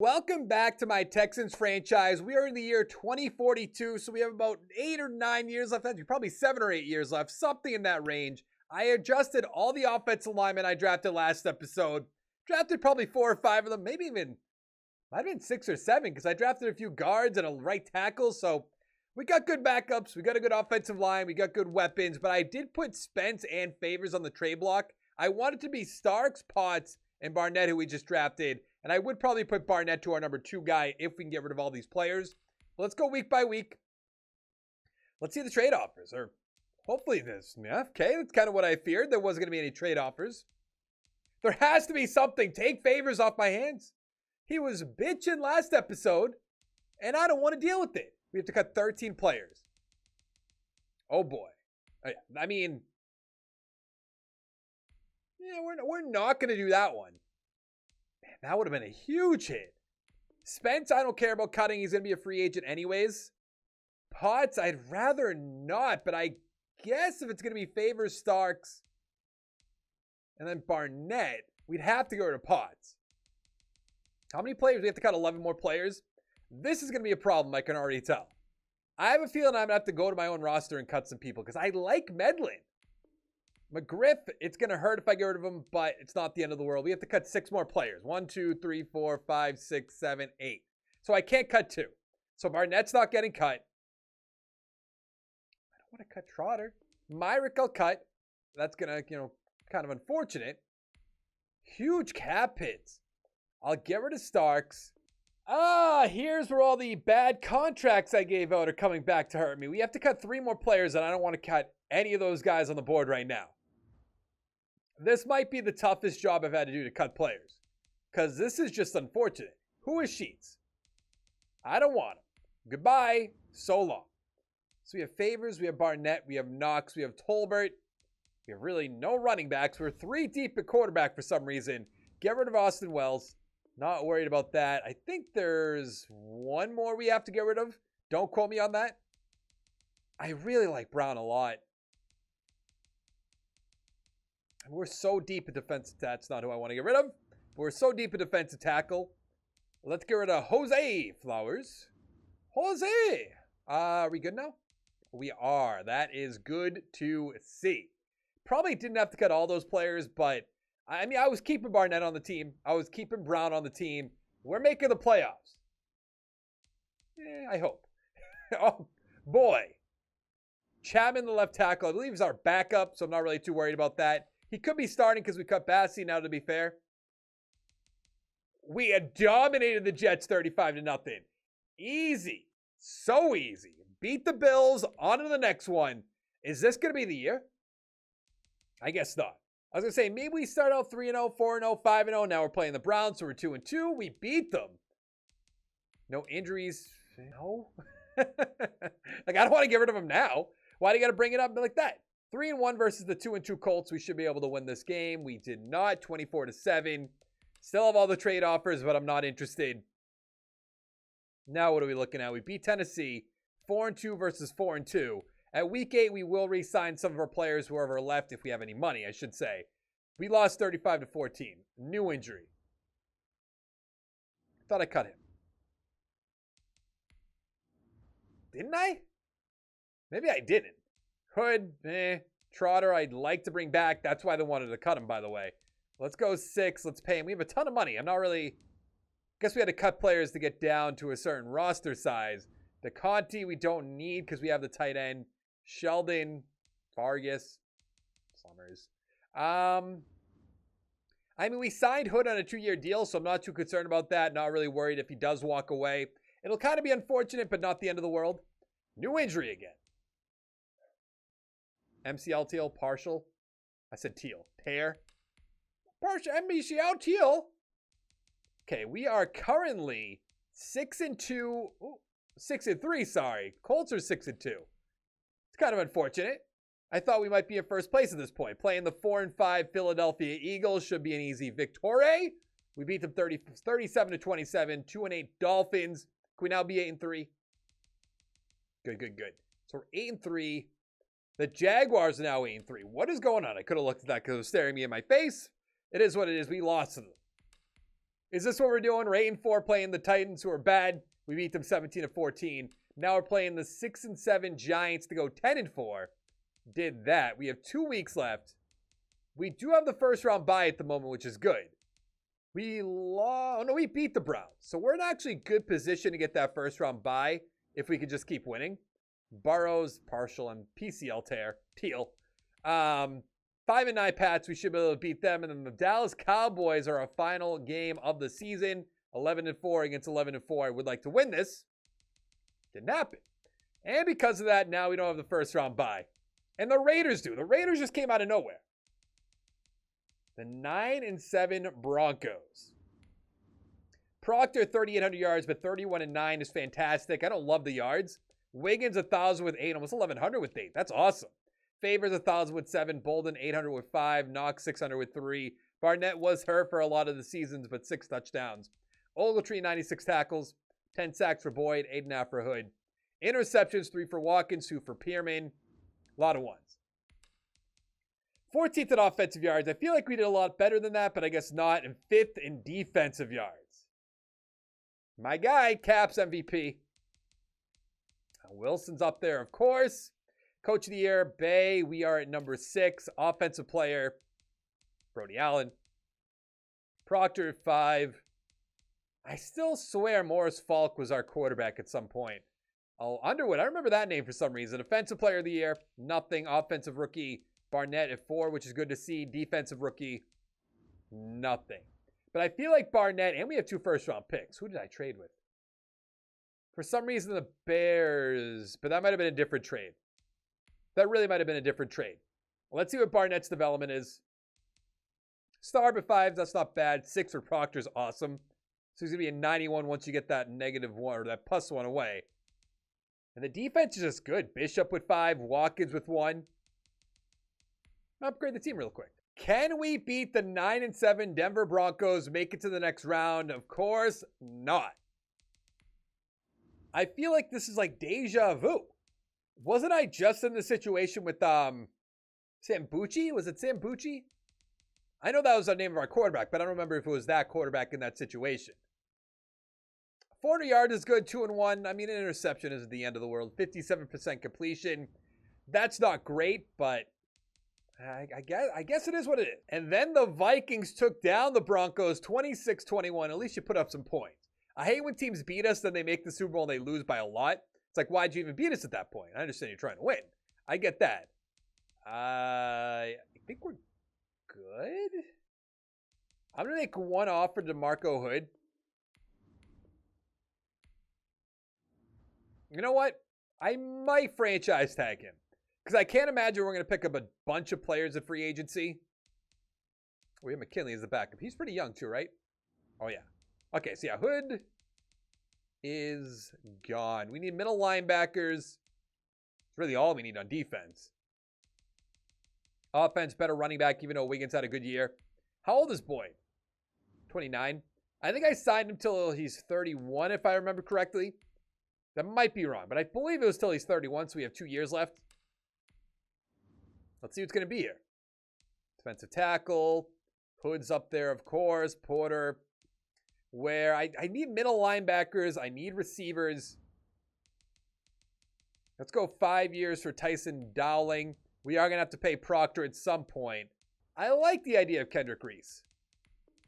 Welcome back to my Texans franchise. We are in the year 2042, so we have about 8 or 9 years left. Actually, probably 7 or 8 years left, something in that range. I adjusted all the offensive linemen I drafted last episode. Drafted probably 4 or 5 of them, maybe even, might have been 6 or 7, because I drafted a few guards and a right tackle, so we got good backups. We got a good offensive line. We got good weapons, but I did put Spence and Favors on the trade block. I wanted to be Starks, Potts, and Barnett, who we just drafted. And I would probably put Barnett to our number 2 guy if we can get rid of all these players. But let's go week by week. Let's see the trade offers. Or hopefully this. Yeah, okay, that's kind of what I feared. There wasn't going to be any trade offers. There has to be something. Take Favors off my hands. He was bitching last episode, and I don't want to deal with it. We have to cut 13 players. Oh, boy. I mean, yeah, we're not going to do that one. Man, that would have been a huge hit. Spence, I don't care about cutting. He's going to be a free agent anyways. Potts, I'd rather not, but I guess if it's going to be Favors, Starks, and then Barnett, we'd have to go to Potts. How many players? We have to cut 11 more players. This is going to be a problem, I can already tell. I have a feeling I'm going to have to go to my own roster and cut some people because I like Medlin. McGriff, it's going to hurt if I get rid of him, but it's not the end of the world. We have to cut 6 more players. 1, 2, 3, 4, 5, 6, 7, 8. So I can't cut 2. So Barnett's not getting cut. I don't want to cut Trotter. Myrick I'll cut. That's going to, kind of unfortunate. Huge cap hits. I'll get rid of Starks. Here's where all the bad contracts I gave out are coming back to hurt me. We have to cut 3 more players, and I don't want to cut any of those guys on the board right now. This might be the toughest job I've had to do to cut players. Because this is just unfortunate. Who is Sheets? I don't want him. Goodbye. So long. So we have Favors, we have Barnett, we have Knox, we have Tolbert. We have really no running backs. We're 3 deep at quarterback for some reason. Get rid of Austin Wells. Not worried about that. I think there's 1 more we have to get rid of. Don't quote me on that. I really like Brown a lot. And we're so deep at defensive tackle. That's not who I want to get rid of. But we're so deep at defensive tackle. Let's get rid of Jose Flowers. Jose! Are we good now? We are. That is good to see. Probably didn't have to cut all those players, but I mean, I was keeping Barnett on the team. I was keeping Brown on the team. We're making the playoffs. I hope. Oh, boy. Chapman, the left tackle, I believe is our backup, so I'm not really too worried about that. He could be starting because we cut Bassey now, to be fair. We had dominated the Jets 35-0. Easy. So easy. Beat the Bills. On to the next one. Is this going to be the year? I guess not. I was going to say, maybe we start out 3-0, 4-0, 5-0. Now we're playing the Browns, so we're 2-2. We beat them. No injuries. No. I don't want to get rid of them now. Why do you got to bring it up like that? 3-1 versus the 2-2 Colts. We should be able to win this game. We did not. 24-7. Still have all the trade offers, but I'm not interested. Now what are we looking at? We beat Tennessee. 4-2 versus 4-2. At week 8, we will re-sign some of our players, whoever left, if we have any money, I should say. We lost 35-14. New injury. Thought I cut him. Didn't I? Maybe I didn't. Hood, Trotter, I'd like to bring back. That's why they wanted to cut him, by the way. Let's go 6. Let's pay him. We have a ton of money. I'm not really... Guess we had to cut players to get down to a certain roster size. DeConti, we don't need because we have the tight end. Sheldon, Vargas, Summers. I mean, we signed Hood on a 2-year deal, so I'm not too concerned about that. Not really worried if he does walk away. It'll kind of be unfortunate, but not the end of the world. New injury again. MCL teal, partial. I said teal. Tear. Partial MCL teal. Okay, we are currently 6-2. 6-3, sorry. Colts are 6-2. It's kind of unfortunate. I thought we might be in first place at this point. Playing the 4-5 Philadelphia Eagles should be an easy victory. We beat them 37-27, 2-8 Dolphins. Can we now be 8-3? Good. So we're 8-3. The Jaguars are now 8-3. What is going on? I could have looked at that because it was staring me in my face. It is what it is. We lost to them. Is this what we're doing? We're 8-4 playing the Titans, who are bad. We beat them 17-14. Now we're playing the 6-7 Giants to go 10-4. Did that. We have 2 weeks left. We do have the first round bye at the moment, which is good. We beat the Browns. So we're in actually good position to get that first round bye if we could just keep winning. Burrows, partial and PCL teal. 5-9 Pats, we should be able to beat them. And then the Dallas Cowboys are our final game of the season. 11-4 against 11-4. I would like to win this. Didn't happen. And because of that, now we don't have the first round bye. And the Raiders do. The Raiders just came out of nowhere. The 9-7 Broncos. Proctor, 3,800 yards, but 31-9 is fantastic. I don't love the yards. Wiggins, 1,000 with 8, almost 1,100 with 8. That's awesome. Favors, 1,000 with 7. Bolden, 800 with 5. Knox, 600 with 3. Barnett was hurt for a lot of the seasons, but 6 touchdowns. Ogletree, 96 tackles. 10 sacks for Boyd, 8.5 for Hood. Interceptions, 3 for Watkins, 2 for Pearman. A lot of ones. 14th in offensive yards. I feel like we did a lot better than that, but I guess not. And 5th in defensive yards. My guy, Caps MVP. Wilson's up there, of course. Coach of the Year, Bay. We are at number 6. Offensive player, Brody Allen. Proctor, 5. I still swear Morris Falk was our quarterback at some point. Oh, Underwood. I remember that name for some reason. Offensive player of the year, nothing. Offensive rookie, Barnett at 4, which is good to see. Defensive rookie, nothing. But I feel like Barnett, and we have 2 first-round picks. Who did I trade with? For some reason, the Bears, but that might have been a different trade. That really might have been a different trade. Well, let's see what Barnett's development is. Star at 5, that's not bad. 6 for Proctor's awesome. So he's going to be a 91 once you get that -1 or that +1 away. And the defense is just good. Bishop with 5, Watkins with 1. Upgrade the team real quick. Can we beat the 9-7 Denver Broncos, make it to the next round? Of course not. I feel like this is like deja vu. Wasn't I just in the situation with Sambucci? Was it Sambucci? I know that was the name of our quarterback, but I don't remember if it was that quarterback in that situation. 400 yards is good, 2-1. I mean, an interception isn't the end of the world. 57% completion. That's not great, but I guess it is what it is. And then the Vikings took down the Broncos 26-21. At least you put up some points. I hate when teams beat us, then they make the Super Bowl and they lose by a lot. It's like, why'd you even beat us at that point? I understand you're trying to win. I get that. I think we're good. I'm going to make one offer to Marco Hood. You know what? I might franchise tag him. Because I can't imagine we're going to pick up a bunch of players at free agency. We have McKinley as the backup. He's pretty young too, right? Oh, yeah. Okay, so yeah, Hood is gone. We need middle linebackers. It's really all we need on defense. Offense, better running back, even though Wiggins had a good year. How old is Boyd? 29. I think I signed him till he's 31, if I remember correctly. That might be wrong, but I believe it was till he's 31, so we have 2 years left. Let's see what's going to be here. Defensive tackle. Hood's up there, of course. Porter. Where I need middle linebackers. I need receivers. Let's go 5 years for Tyson Dowling. We are going to have to pay Proctor at some point. I like the idea of Kendrick Reese.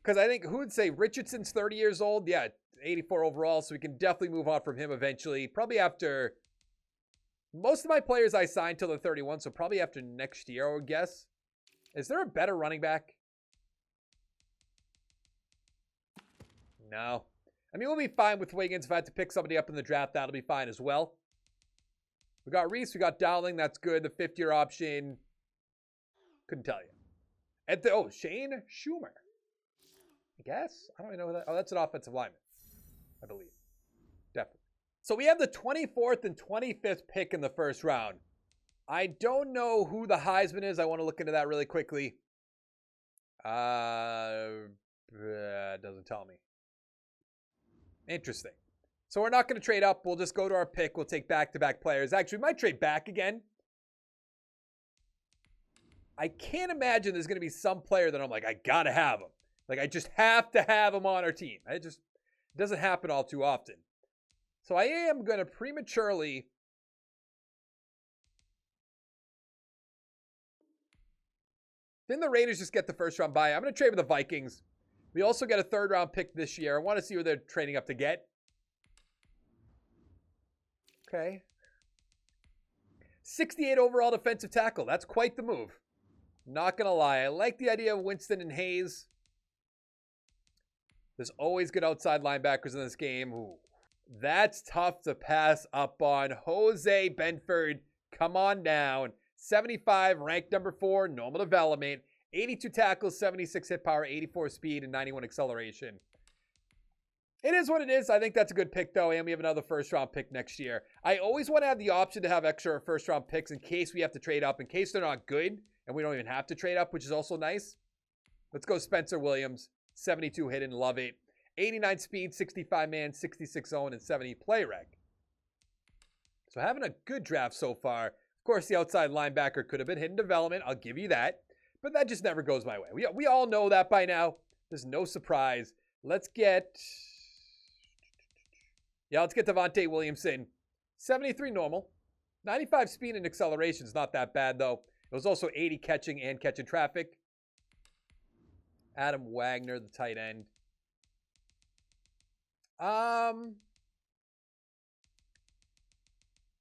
Because I think, who would say Richardson's 30 years old? Yeah, 84 overall, so we can definitely move on from him eventually. Probably after... Most of my players I signed till they're 31, so probably after next year, I would guess. Is there a better running back? No. I mean, we'll be fine with Wiggins. If I had to pick somebody up in the draft, that'll be fine as well. We got Reese. We got Dowling. That's good. The 5th-year option. Couldn't tell you. Shane Schumer. I guess. I don't even know who that... Oh, that's an offensive lineman. I believe. Definitely. So we have the 24th and 25th pick in the first round. I don't know who the Heisman is. I want to look into that really quickly. It doesn't tell me. Interesting. So we're not going to trade up. We'll just go to our pick. We'll take back-to-back players. Actually, we might trade back again. I can't imagine there's going to be some player that I'm like, I got to have him. Like, I just have to have him on our team. It doesn't happen all too often. So I am going to prematurely... Didn't the Raiders just get the first round bye? I'm going to trade with the Vikings. We also get a third round pick this year. I want to see what they're trading up to get. Okay. 68 overall defensive tackle. That's quite the move. Not going to lie. I like the idea of Winston and Hayes. There's always good outside linebackers in this game. Ooh, that's tough to pass up on. Jose Benford, come on down. 75, ranked number 4, normal development. 82 tackles, 76 hit power, 84 speed, and 91 acceleration. It is what it is. I think that's a good pick, though, and we have another first-round pick next year. I always want to have the option to have extra first-round picks in case we have to trade up, in case they're not good, and we don't even have to trade up, which is also nice. Let's go Spencer Williams, 72 hidden, love it. 89 speed, 65 man, 66 own, and 70 play rec. So having a good draft so far. Of course, the outside linebacker could have been hidden development. I'll give you that. But that just never goes my way. We all know that by now. There's no surprise. Let's get Devontae Williamson. 73 normal. 95 speed and acceleration is not that bad, though. It was also 80 catching and catching traffic. Adam Wagner, the tight end.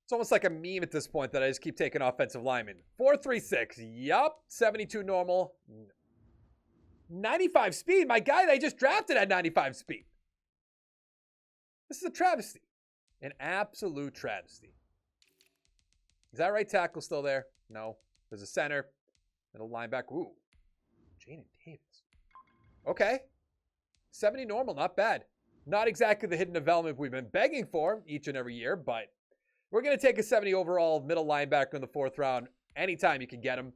It's almost like a meme at this point that I just keep taking offensive linemen. 4.36. Yup. 72 normal. 95 speed. My guy that I just drafted at 95 speed. This is a travesty. An absolute travesty. Is that right tackle still there? No. There's a center. Middle linebacker. Ooh. Jaden Davis. Okay. 70 normal. Not bad. Not exactly the hidden development we've been begging for each and every year, but we're going to take a 70 overall middle linebacker in the 4th round anytime you can get him.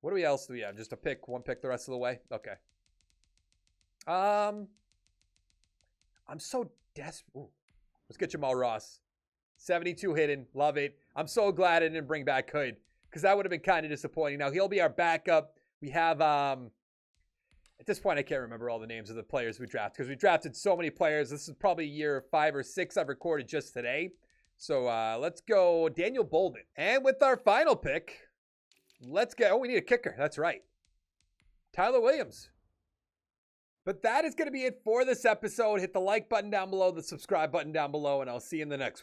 What else do we have? Just a pick, one pick the rest of the way? Okay. I'm so desperate. Ooh. Let's get Jamal Ross. 72 hidden. Love it. I'm so glad I didn't bring back Hood because that would have been kind of disappointing. Now, he'll be our backup. We have, at this point, I can't remember all the names of the players we drafted because we drafted so many players. This is probably year 5 or 6 I've recorded just today. So let's go Daniel Bolden. And with our final pick, let's get, we need a kicker. That's right. Tyler Williams. But that is going to be it for this episode. Hit the like button down below, the subscribe button down below, and I'll see you in the next one.